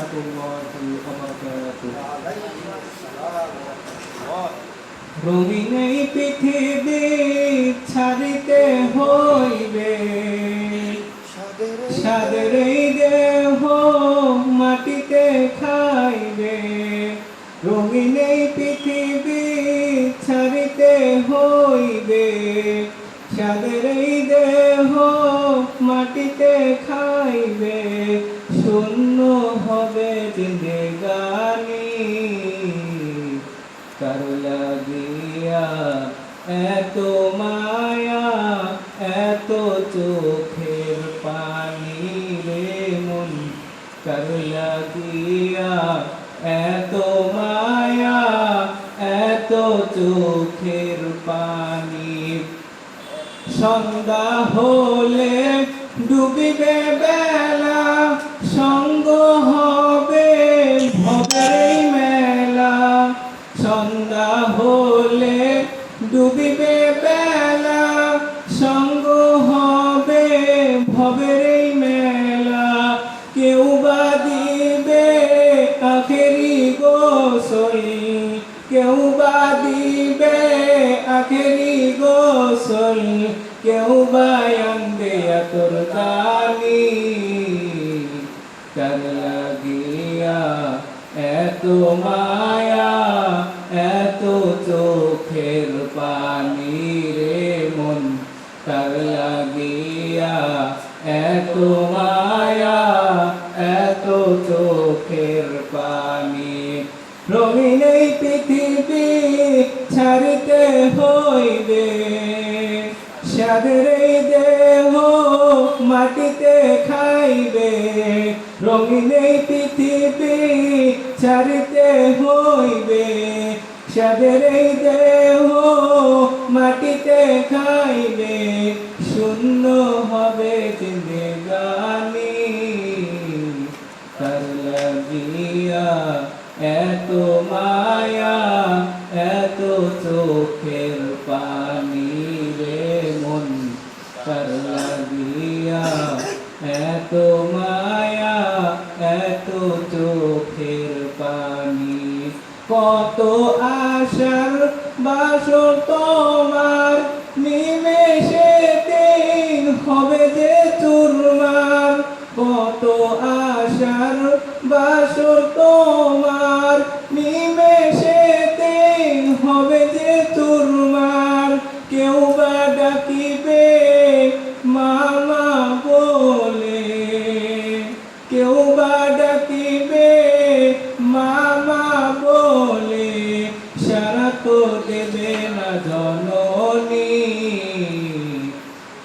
রাহমাতুল্লাহি ওয়া বারাকাতুহু। রঙিন এই পৃথিবী ছাড়িতে হইবে, সাদের এই দেহ মাটিতে খাইবে। রঙিন এই পৃথিবী ছাড়িতে হইবে, সাদের এই দেহ মাটিতে খাইবে। শূন্য হবে জিন্দেগানি, কার লাগিয়া এত মায়া, এত চোখের পানি রে মন, কার লাগিয়া এত মায়া, এত চোখের পানি। সন্ধ্যা হলে ডুবিবে বেলা, সঙ্গ হবে ভবের মেলা। সন্ধ্যা হলে ডুবিবে বেলা, সঙ্গ হবে ভবের মেলা। কেউ বা দিবে আখেরি গোসল, কেউ বা দিবে আখেরি গোসল, কেউ বা আনবে আতর দানি। কার লাগিয়া এত মায়া, এত চোখের পানি রে মন, কার লাগিয়া এত মায়া, এত চোখের পানি। রঙিন এই পৃথিবী ছাড়িতে হইবে, সাদের এই দেহ মাটিতে খাইবে। রঙিন এই পৃথিবী ছাড়িতে হইবে, সাদের এই দেহ মাটিতে খাইবে। শূন্য হবে জিন্দেগানি, কার লাগিয়া এত মায়া, এত চোখের পানি রে মন, কার লাগিয়া এত মায়া, এত চোখের পানি। কত আশার বাসর তোমার, নিমেষেতে হবে যে চুরমার। কত আশার বাসর তোমার, নিমেষেতে হবে যে চুরমার। কেউ বা ডাকিবে মামা বলে, কেউ বা ডাকিবে মামা বলে, সারা তো দেবে না জননী।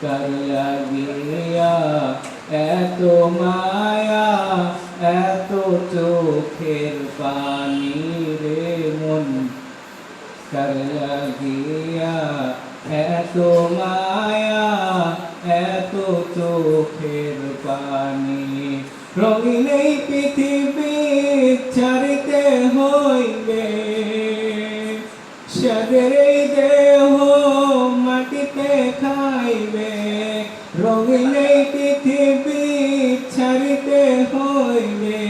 কার লাগিয়া এত মায়া, এত চোখের পানি রে মন, কার লাগিয়া এত মায়া, এত চোখের পানি। রঙিন এই পৃথিবী ছাড়িতে হইবে, সাদের এই দেহ মাটিতে খাইবে। রঙিন এই পৃথিবী ছাড়িতে হইবে,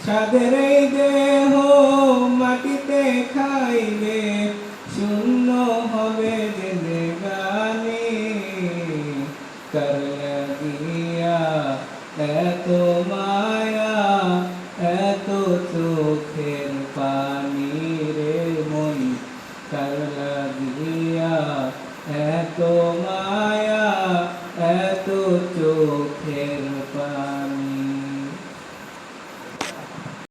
সাদের এই দেহ মাটিতে খাইবে। শূন্য হবে জিন্দেগানি, কার লাগিয়া এত মায়া, এত চোখের পানি রে মন, কার লাগিয়া এত মায়া, এত চোখের